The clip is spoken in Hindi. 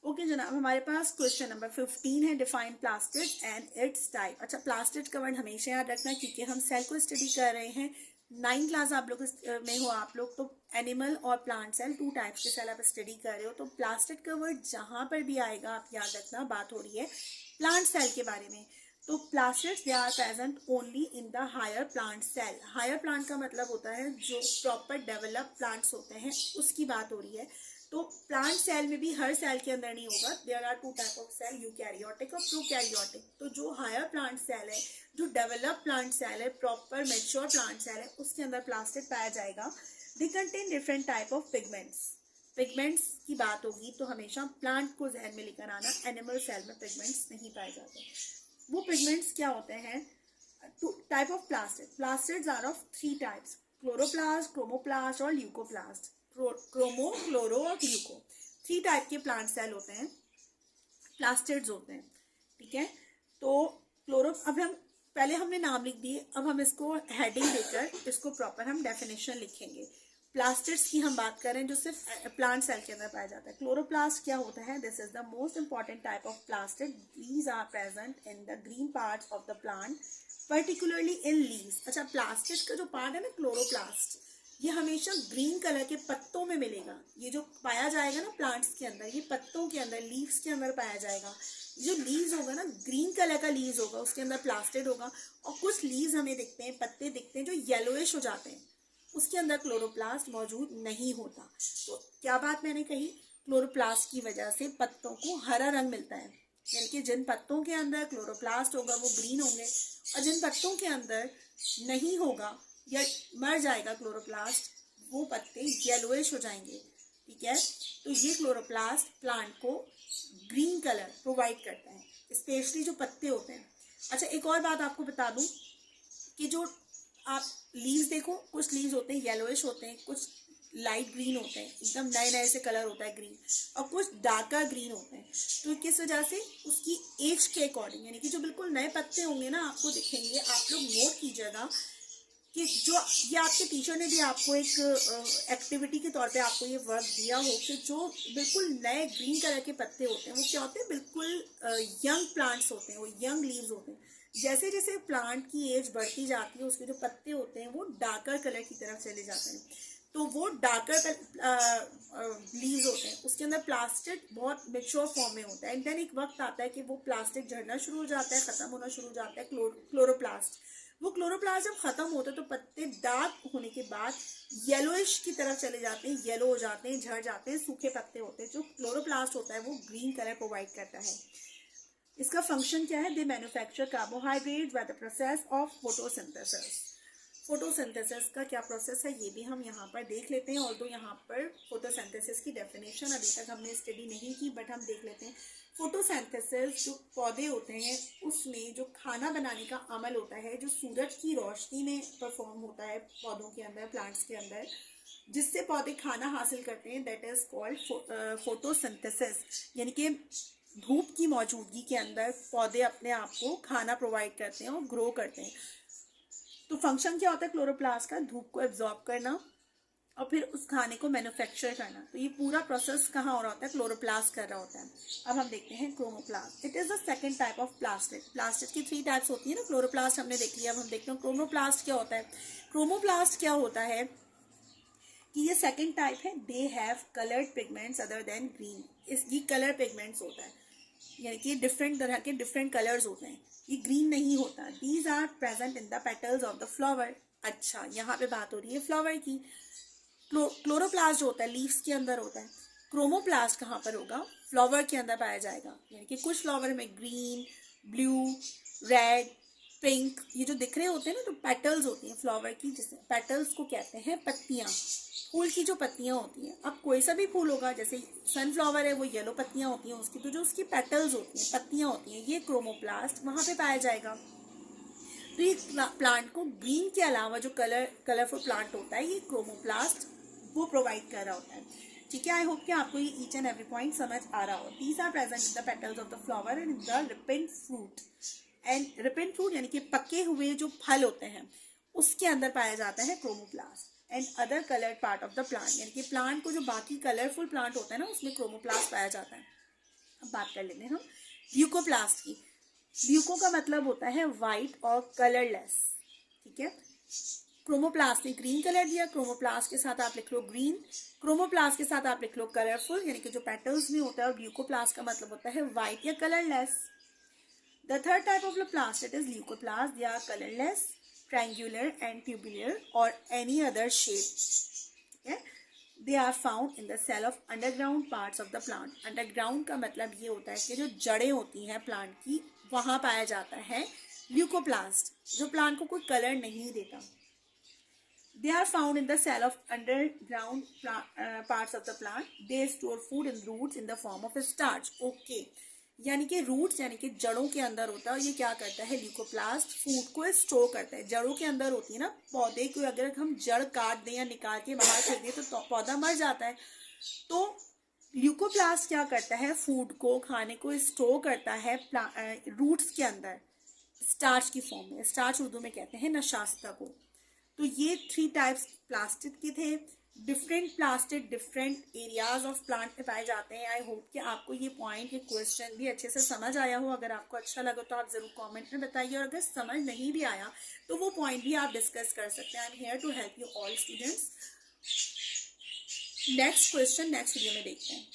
ओके जनाब, हमारे पास क्वेश्चन नंबर 15 है, define plastid and it's type. अच्छा, प्लास्टिड का वर्ड हमेशा याद रखना क्योंकि हम सेल को स्टडी कर रहे हैं। 9th क्लास आप लोग में हो आप लोग, तो एनिमल और प्लांट सेल 2 टाइप्स के सेल आप स्टडी कर रहे हो। तो प्लास्टिड का वर्ड जहाँ पर भी आएगा आप याद रखना, बात हो रही है प्लांट सेल के बारे में। तो plastids they are present only in the higher plant cell. Higher plant का मतलब होता है जो प्रॉपर डेवलप प्लांट्स होते हैं, उसकी बात हो रही है। तो प्लांट सेल में भी हर सेल के अंदर नहीं होगा। There are 2 type of cell, eukaryotic और प्रोकैरियोटिक। तो जो हायर प्लांट सेल है, जो डेवलप प्लांट सेल है, प्रॉपर मैच्योर प्लांट सेल है, उसके अंदर प्लास्टिड पाया जाएगा। They contain different type of pigments. Pigments की बात होगी तो हमेशा प्लांट को जहन में लेकर आना, एनिमल सेल में पिगमेंट्स नहीं पाए जाते। वो पिगमेंट्स क्या होते हैं? Type of plastid. Plastids are of 3 types, chloroplast, chromoplast और ल्यूकोप्लास्ट। क्रोमो, क्लोरो और ग्लूको, 3 टाइप के प्लांट सेल होते हैं, प्लास्टिड्स होते हैं। ठीक है, तो क्लोरो, अब हम पहले हमने नाम लिख दिए, अब हम इसको हेडिंग देकर इसको प्रॉपर हम डेफिनेशन लिखेंगे। प्लास्टिड्स की हम बात करें जो सिर्फ प्लांट सेल के अंदर पाया जाता है। क्लोरोप्लास्ट क्या होता है? This is the most important type of plastid. These are present in the green parts of the plant, particularly in leaves. अच्छा, प्लास्टिड का जो पार्ट है ना, क्लोरोप्लास्ट, ये हमेशा ग्रीन कलर के पत्तों में मिलेगा। ये जो पाया जाएगा ना प्लांट्स के अंदर, ये पत्तों के अंदर, लीव्स के अंदर पाया जाएगा। जो लीव्स होगा ना, ग्रीन कलर का लीव्स होगा, उसके अंदर प्लास्टिड होगा। और कुछ लीव्स हमें दिखते हैं, पत्ते दिखते हैं जो येलोइश हो जाते हैं, उसके अंदर क्लोरोप्लास्ट मौजूद नहीं होता। तो क्या बात मैंने कही? क्लोरोप्लास्ट की वजह से पत्तों को हरा रंग मिलता है, यानी कि जिन पत्तों के अंदर क्लोरोप्लास्ट होगा वो ग्रीन होंगे, और जिन पत्तों के अंदर नहीं होगा या मर जाएगा क्लोरोप्लास्ट, वो पत्ते येलोइश हो जाएंगे। ठीक है, तो ये क्लोरोप्लास्ट प्लांट को ग्रीन कलर प्रोवाइड करता है, स्पेशली जो पत्ते होते हैं। अच्छा, एक और बात आपको बता दूं कि जो आप लीव्स देखो, कुछ लीव्स होते हैं येलोइश होते हैं, कुछ लाइट ग्रीन होते हैं, एकदम नए नए से कलर होता है ग्रीन, और कुछ डार्कर ग्रीन होते हैं। तो किस वजह से? उसकी एज के अकॉर्डिंग, यानी कि जो बिल्कुल नए पत्ते होंगे ना, आपको दिखेंगे, आप लोग नोट कीजिएगा कि जो ये आपके टीचर ने भी आपको एक एक्टिविटी के तौर पे आपको ये वर्क दिया हो कि जो बिल्कुल नए ग्रीन कलर के पत्ते होते हैं वो क्या होते हैं? बिल्कुल यंग प्लांट्स होते हैं, वो यंग लीव्स होते हैं। जैसे जैसे प्लांट की एज बढ़ती जाती है, उसके जो पत्ते होते हैं वो डार्कर कलर की तरफ चले जाते हैं। तो वो डार्कर लीव्स होते हैं, उसके अंदर प्लास्टिक बहुत मेच्योर फॉर्म में होता है। एंड देन एक वक्त आता है कि वो प्लास्टिक झड़ना शुरू हो जाता है, खत्म होना शुरू हो जाता है, क्लोरोप्लास्ट। वो क्लोरोप्लास्ट जब खत्म होता है तो पत्ते डार्क होने के बाद येलोइश की तरफ चले जाते हैं, येलो हो जाते हैं, झड़ जाते हैं, सूखे पत्ते होते हैं। जो क्लोरोप्लास्ट होता है वो ग्रीन कलर प्रोवाइड करता है। इसका फंक्शन क्या है? They manufacture carbohydrate by the process of photosynthesis. Photosynthesis का क्या प्रोसेस है ये भी हम यहाँ पर देख लेते हैं। और तो यहाँ पर फोटोसिंथेसिस की डेफिनेशन अभी तक हमने स्टडी नहीं की, बट हम देख लेते हैं। फोटोसिंथेसिस जो पौधे होते हैं उसमें जो खाना बनाने का अमल होता है, जो सूरज की रोशनी में परफॉर्म होता है पौधों के अंदर, प्लांट्स के अंदर, जिससे पौधे खाना हासिल करते हैं, दैट इज कॉल्ड फोटोसिंथेसिस। यानी कि धूप की मौजूदगी के अंदर पौधे अपने आप को खाना प्रोवाइड करते हैं और ग्रो करते हैं। तो फंक्शन क्या होता है क्लोरोप्लास्ट का? धूप को एब्जॉर्ब करना और फिर उस खाने को मैन्युफैक्चर करना। तो ये पूरा प्रोसेस कहाँ हो रहा होता है? क्लोरोप्लास्ट कर रहा होता है। अब हम देखते हैं chromoplast. It is the second type of plastid. Plastid की 3 टाइप्स होती है ना, क्लोरोप्लास्ट हमने देख लिया। अब हम देखते हैं क्रोमोप्लास्ट क्या होता है। क्रोमोप्लास्ट क्या होता है कि ये सेकंड टाइप है। They have coloured pigments other than green. ये कलर पिगमेंट्स होता है, यानी कि डिफरेंट तरह के डिफरेंट कलर्स होते हैं, ये ग्रीन नहीं होता। These are present in the petals of the flower. अच्छा, यहाँ पे बात हो रही है फ्लावर की। क्लोरोप्लास्ट जो होता है लीव्स के अंदर होता है। क्रोमोप्लास्ट कहाँ पर होगा? फ्लावर के अंदर पाया जाएगा। यानी कि कुछ फ्लावर में ग्रीन, ब्लू, रेड, पिंक, ये जो दिख रहे होते हैं ना, तो पेटल्स होती हैं फ्लावर की, जिसमें पेटल्स को कहते हैं पत्तियाँ। फूल की जो पत्तियाँ होती हैं, अब कोई सा भी फूल होगा, जैसे सनफ्लावर है वो येलो पत्तियाँ होती हैं उसकी, तो जो उसकी पेटल्स होती हैं, पत्तियाँ होती हैं, ये क्रोमोप्लास्ट वहाँ पे पाया जाएगा। तो ये प्लांट को ग्रीन के अलावा जो कलरफुल प्लांट होता है, ये क्रोमोप्लास्ट वो प्रोवाइड कर रहा होता है। ठीक है, आई होप कि आपको ये ईच एंड एवरी पॉइंट समझ आ रहा हो। These are present in the petals of the flower and in the ripened fruit. And ripened fruit यानी कि पके हुए जो फल होते हैं उसके अंदर पाया जाता है chromoplast. And other coloured part of the plant, यानी कि प्लांट को जो बाकी कलरफुल प्लांट होता है ना, उसमें क्रोमोप्लास्ट पाया जाता है। अब बात कर लेते हैं हम ल्यूकोप्लास्ट की। ल्यूको का मतलब होता है वाइट और कलरलेस, ठीक है। क्रोमोप्लास्ट ने ग्रीन कलर दिया, क्रोमोप्लास्ट के साथ आप लिख लो ग्रीन, क्रोमोप्लास्ट के साथ आप लिख लो कलरफुल, यानी कि जो पेटल्स में होता है, और ल्यूकोप्लास्ट का मतलब होता है वाइट या colourless. The third type of the plastid is leucoplast. They are colorless, triangular and tubular or any other shape. Okay? They are found in the cell of underground parts of the plant. Underground का मतलब ये होता है कि जो जड़ें होती हैं प्लांट की, वहाँ पाया जाता है ल्यूकोप्लास्ट, जो प्लांट को कोई कलर नहीं देता। They are found in the cell of underground parts of the plant. They store food in roots in the form of starch. Okay. यानी कि रूट्स यानी कि जड़ों के अंदर होता है, और ये क्या करता है, ल्यूकोप्लास्ट फूड को स्टोर करता है। जड़ों के अंदर होती है ना, पौधे को अगर हम जड़ काट दें या निकाल के बाहर फेंक दें तो पौधा मर जाता है। तो ल्यूकोप्लास्ट क्या करता है, फूड को, खाने को स्टोर करता है रूट्स के अंदर स्टार्च की फॉर्म में। स्टार्च उर्दू में कहते हैं नशास्ता को। तो ये 3 टाइप्स प्लास्टिड के थे। Different plastid different areas of plant में पाए जाते हैं। आई होप कि आपको ये पॉइंट, ये क्वेश्चन भी अच्छे से समझ आया हो। अगर आपको अच्छा लगा तो आप जरूर कमेंट में बताइए, और अगर समझ नहीं भी आया तो वो पॉइंट भी आप डिस्कस कर सकते हैं। I am here to help you all students. Next question next video में देखते हैं।